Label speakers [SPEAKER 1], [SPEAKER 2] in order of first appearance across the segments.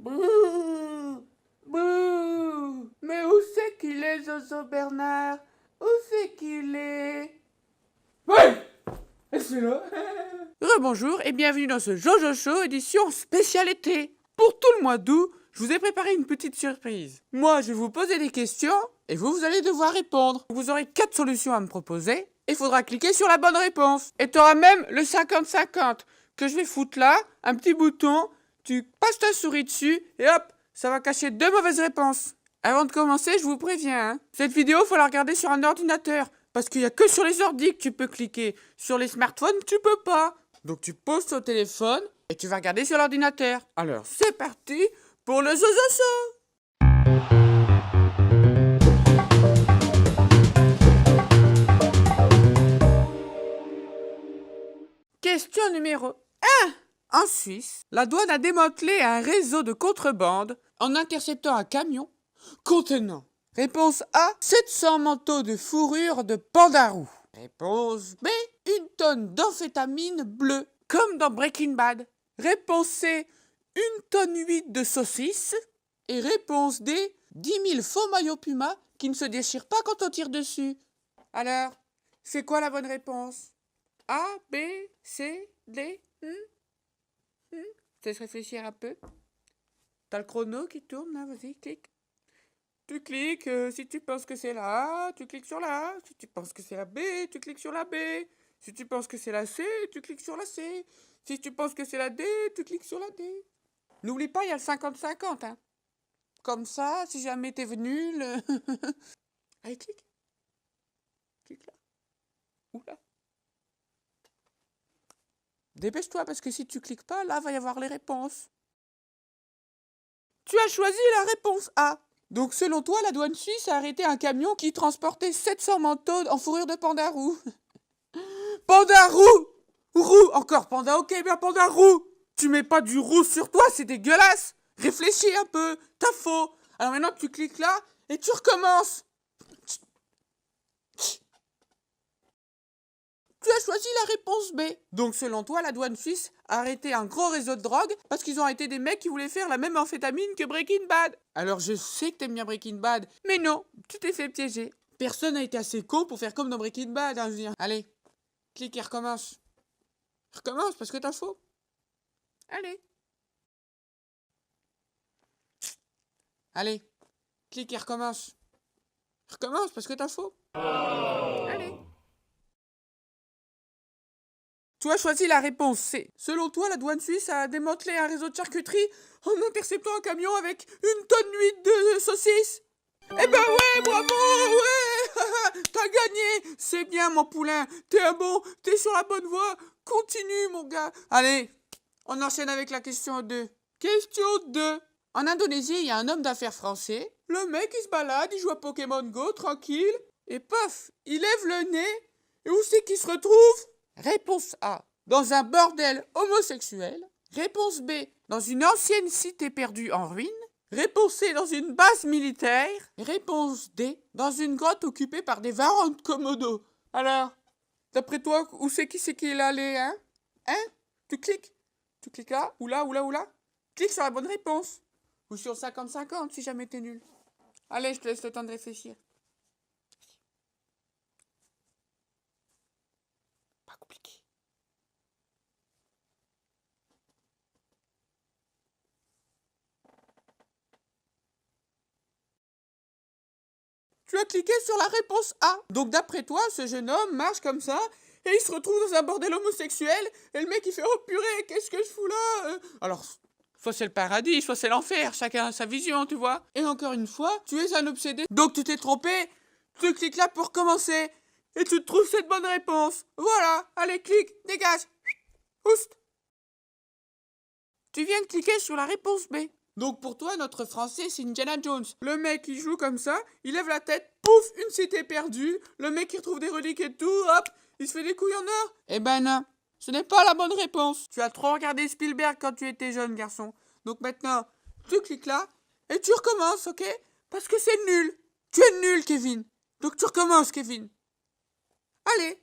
[SPEAKER 1] Bouh! Bouh! Mais où c'est qu'il est, Zozo Bernard? Où c'est qu'il est? Ouais! C'est là. Rebonjour et bienvenue dans ce Jojo Show édition spéciale été. Pour tout le mois d'août, je vous ai préparé une petite surprise. Moi, je vais vous poser des questions et vous allez devoir répondre. Vous aurez 4 solutions à me proposer et il faudra cliquer sur la bonne réponse. Et tu auras même le 50-50 que je vais foutre là, un petit bouton, tu passes ta souris dessus et hop, ça va cacher 2 mauvaises réponses. Avant de commencer, je vous préviens, hein, cette vidéo, il faut la regarder sur un ordinateur. Parce qu'il n'y a que sur les ordi que tu peux cliquer. Sur les smartphones, tu peux pas. Donc tu poses ton téléphone et tu vas regarder sur l'ordinateur. Alors c'est parti pour le Zozo Show. Question numéro 1. En Suisse, la douane a démantelé un réseau de contrebande en interceptant un camion contenant. Réponse A, 700 manteaux de fourrure de pandarou. Réponse B, 1 tonne d'amphétamine bleue, comme dans Breaking Bad. Réponse C, 1 tonne 8 de saucisses. Et réponse D, 10 000 faux maillots Puma qui ne se déchirent pas quand on tire dessus. Alors, c'est quoi la bonne réponse? A, B, C, D, Je te laisse réfléchir un peu. T'as le chrono qui tourne là, vas-y, clique. Tu cliques, si tu penses que c'est la A, tu cliques sur la A. Si tu penses que c'est la B, tu cliques sur la B. Si tu penses que c'est la C, tu cliques sur la C. Si tu penses que c'est la D, tu cliques sur la D. N'oublie pas, il y a le 50-50, hein. Comme ça, si jamais t'es venu, le... Allez, clique. Clique là. Ou là. Dépêche-toi, parce que si tu cliques pas, là, va y avoir les réponses. Tu as choisi la réponse A. Donc, selon toi, la douane suisse a arrêté un camion qui transportait 700 manteaux en fourrure de pandarou. Pandarou! Roux! Encore panda, ok, bien pandarou! Tu mets pas du roux sur toi, c'est dégueulasse! Réfléchis un peu, t'as faux! Alors maintenant, tu cliques là et tu recommences! Tu as choisi la réponse B. Donc, selon toi, la douane suisse a arrêté un gros réseau de drogue parce qu'ils ont arrêté des mecs qui voulaient faire la même amphétamine que Breaking Bad. Alors, je sais que t'aimes bien Breaking Bad, mais non, tu t'es fait piéger. Personne n'a été assez con pour faire comme dans Breaking Bad, hein, je veux dire. Allez, clique et recommence. Recommence parce que t'as faux. Allez. Allez, clique et recommence. Recommence parce que t'as faux. Allez. Tu as choisi la réponse C. Selon toi, la douane suisse a démantelé un réseau de charcuterie en interceptant un camion avec 1 tonne 8 de saucisses. Eh ben ouais, bravo, ouais. T'as gagné. C'est bien, mon poulain. T'es un bon, t'es sur la bonne voie. Continue, mon gars. Allez, on enchaîne avec la question 2. Question 2. En Indonésie, il y a un homme d'affaires français. Le mec, il se balade, il joue à Pokémon Go, tranquille. Et paf, il lève le nez. Et où c'est qu'il se retrouve? Réponse A. Dans un bordel homosexuel. Réponse B. Dans une ancienne cité perdue en ruine. Réponse C. Dans une base militaire. Réponse D. Dans une grotte occupée par des varans de Komodo. Alors, d'après toi, où c'est qu'il est allé, hein? Hein? Tu cliques? Tu cliques là? Ou là? Ou là? Ou là? Clique sur la bonne réponse. Ou sur 50-50 si jamais t'es nul. Allez, je te laisse le temps de réfléchir. Pas compliqué. Tu as cliqué sur la réponse A. Donc d'après toi, ce jeune homme marche comme ça et il se retrouve dans un bordel homosexuel et le mec il fait oh purée, qu'est-ce que je fous là? Alors, soit c'est le paradis, soit c'est l'enfer, chacun a sa vision, tu vois. Et encore une fois, tu es un obsédé. Donc tu t'es trompé, tu cliques là pour commencer et tu te trouves cette bonne réponse. Voilà, allez clique, dégage. Oust. Tu viens de cliquer sur la réponse B. Donc pour toi, notre français, c'est Indiana Jones. Le mec, il joue comme ça, il lève la tête, pouf, une cité perdue. Le mec, il retrouve des reliques et tout, hop, il se fait des couilles en or. Eh ben non, ce n'est pas la bonne réponse. Tu as trop regardé Spielberg quand tu étais jeune, garçon. Donc maintenant, tu cliques là, et tu recommences, ok? Parce que c'est nul. Tu es nul, Kevin. Donc tu recommences, Kevin. Allez.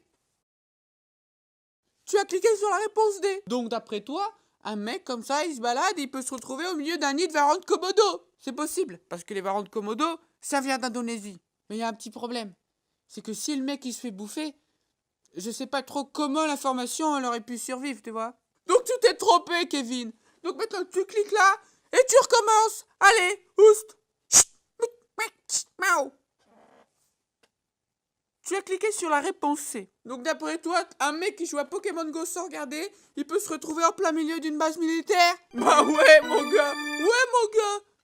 [SPEAKER 1] Tu as cliqué sur la réponse D. Donc d'après toi, un mec comme ça, il se balade et il peut se retrouver au milieu d'un nid de varans de Komodo. C'est possible, parce que les varans de Komodo, ça vient d'Indonésie. Mais il y a un petit problème. C'est que si le mec il se fait bouffer, je sais pas trop comment l'information elle aurait pu survivre, tu vois. Donc tu t'es trompé, Kevin. Donc maintenant tu cliques là et tu recommences. Allez, oust. Tu as cliqué sur la réponse C. Donc d'après toi, un mec qui joue à Pokémon Go sans regarder, il peut se retrouver en plein milieu d'une base militaire? Bah ouais mon gars.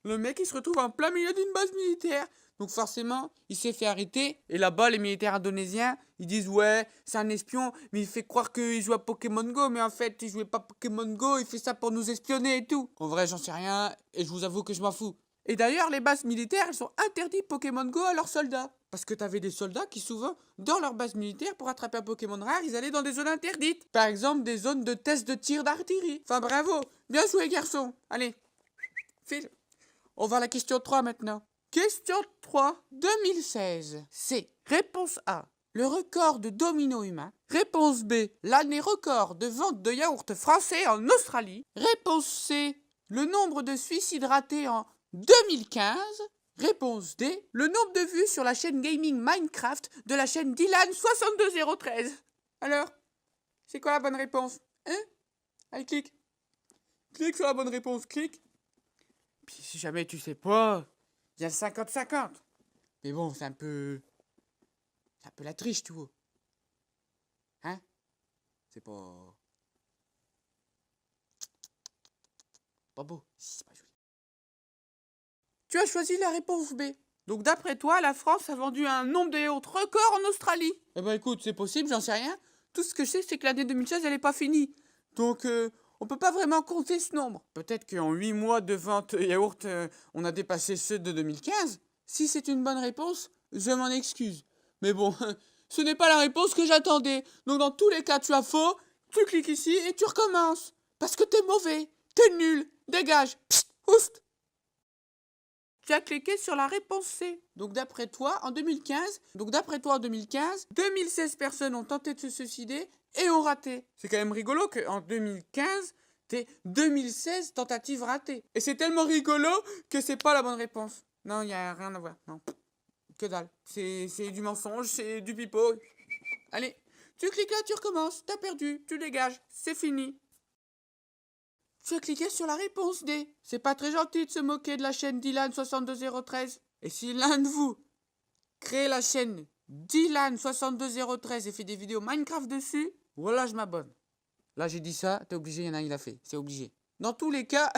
[SPEAKER 1] Le mec il se retrouve en plein milieu d'une base militaire. Donc forcément, il s'est fait arrêter. Et là-bas, les militaires indonésiens, ils disent ouais, c'est un espion, mais il fait croire qu'il joue à Pokémon Go, mais en fait, il jouait pas à Pokémon Go, il fait ça pour nous espionner et tout. En vrai, j'en sais rien, et je vous avoue que je m'en fous. Et d'ailleurs, les bases militaires, elles sont interdites Pokémon Go à leurs soldats. Parce que t'avais des soldats qui, souvent, dans leur base militaire, pour attraper un Pokémon rare, ils allaient dans des zones interdites. Par exemple, des zones de test de tir d'artillerie. Enfin, bravo. Bien joué, garçon. Allez, file. On va à la question 3 maintenant. Question 3, 2016. C'est réponse A, le record de domino humain. Réponse B, l'année record de vente de yaourts français en Australie. Réponse C, le nombre de suicides ratés en 2015. Réponse D, le nombre de vues sur la chaîne gaming Minecraft de la chaîne Dylan62013. Alors, c'est quoi la bonne réponse? Hein? Allez, clique. Clique sur la bonne réponse, clique. Puis si jamais tu sais pas, il y a le 50-50. Mais bon, c'est un peu la triche, tu vois. Hein? C'est pas beau. C'est pas joli. Tu as choisi la réponse B. Donc d'après toi, la France a vendu un nombre de yaourts record en Australie. Eh ben écoute, c'est possible, j'en sais rien. Tout ce que je sais, c'est que l'année 2016, elle n'est pas finie. Donc on peut pas vraiment compter ce nombre. Peut-être qu'en 8 mois de vente yaourt, on a dépassé ceux de 2015. Si c'est une bonne réponse, je m'en excuse. Mais bon, ce n'est pas la réponse que j'attendais. Donc dans tous les cas, tu as faux, tu cliques ici et tu recommences. Parce que t'es mauvais, t'es nul, dégage, psst, oust. Tu as cliqué sur la réponse C. Donc d'après toi, en 2015, 2016 personnes ont tenté de se suicider et ont raté. C'est quand même rigolo qu'en 2015, t'aies 2016 tentatives ratées. Et c'est tellement rigolo que c'est pas la bonne réponse. Non, il n'y a rien à voir. Non, que dalle. C'est du mensonge, c'est du pipeau. Allez, tu cliques là, tu recommences. T'as perdu, tu dégages, c'est fini. Tu as cliqué sur la réponse D. C'est pas très gentil de se moquer de la chaîne Dylan62013. Et si l'un de vous crée la chaîne Dylan62013 et fait des vidéos Minecraft dessus, voilà, je m'abonne. Là, j'ai dit ça, t'es obligé, il y en a un, il l'a fait. C'est obligé. Dans tous les cas,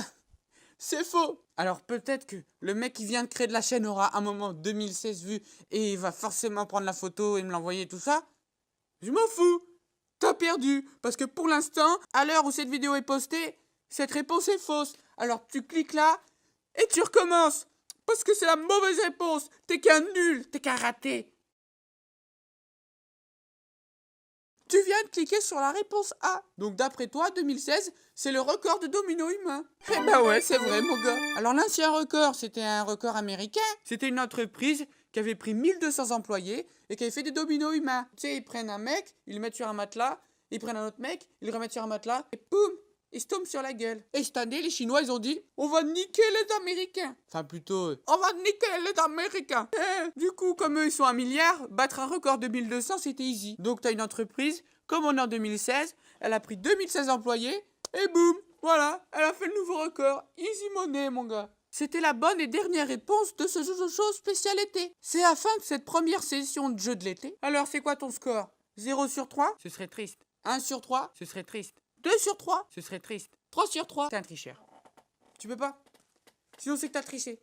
[SPEAKER 1] c'est faux. Alors peut-être que le mec qui vient de créer de la chaîne aura un moment 2016 vues et il va forcément prendre la photo et me l'envoyer tout ça. Je m'en fous. T'as perdu. Parce que pour l'instant, à l'heure où cette vidéo est postée, cette réponse est fausse. Alors tu cliques là et tu recommences. Parce que c'est la mauvaise réponse. T'es qu'un nul, t'es qu'un raté. Tu viens de cliquer sur la réponse A. Donc d'après toi, 2016, c'est le record de domino humain. Eh ben ouais, c'est vrai mon gars. Alors l'ancien record, c'était un record américain. C'était une entreprise qui avait pris 1200 employés et qui avait fait des dominos humains. Tu sais, ils prennent un mec, ils le mettent sur un matelas, ils prennent un autre mec, ils le remettent sur un matelas, et boum, ils se tombent sur la gueule. Et cette année, les Chinois, ils ont dit, on va niquer les Américains. Enfin, plutôt, on va niquer les Américains. Du coup, comme eux, ils sont 1 milliard, battre un record de 1200, c'était easy. Donc, t'as une entreprise, comme on est en 2016, elle a pris 2016 employés, et boum, voilà, elle a fait le nouveau record. Easy money, mon gars. C'était la bonne et dernière réponse de ce jeu de choses spécial été. C'est la fin de cette première session de jeu de l'été. Alors, c'est quoi ton score? 0 sur 3? Ce serait triste. 1 sur 3? Ce serait triste. 2 sur 3? Ce serait triste. 3 sur 3? T'es un tricheur. Tu peux pas? Sinon, c'est que t'as triché.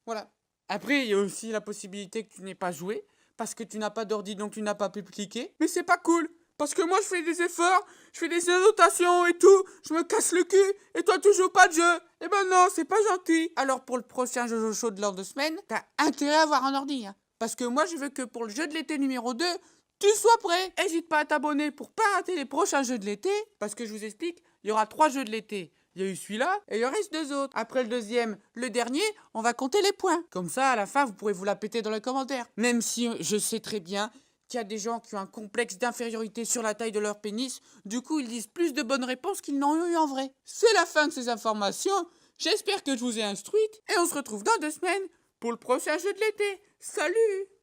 [SPEAKER 1] Voilà. Après, il y a aussi la possibilité que tu n'aies pas joué, parce que tu n'as pas d'ordi, donc tu n'as pas pu cliquer. Mais c'est pas cool, parce que moi, je fais des efforts, je fais des annotations et tout, je me casse le cul, et toi, tu joues pas de jeu. Eh ben non, c'est pas gentil. Alors, pour le prochain jeu chaud de l'an de semaine, t'as intérêt à avoir un ordi, hein. Parce que moi, je veux que pour le jeu de l'été numéro 2, tu sois prêt. N'hésite pas à t'abonner pour pas rater les prochains jeux de l'été. Parce que je vous explique, il y aura 3 jeux de l'été. Il y a eu celui-là et il y en reste 2 autres. Après le deuxième, le dernier, on va compter les points. Comme ça, à la fin, vous pourrez vous la péter dans les commentaires. Même si je sais très bien qu'il y a des gens qui ont un complexe d'infériorité sur la taille de leur pénis. Du coup, ils disent plus de bonnes réponses qu'ils n'ont eu en vrai. C'est la fin de ces informations. J'espère que je vous ai instruite. Et on se retrouve dans 2 semaines pour le prochain jeu de l'été. Salut!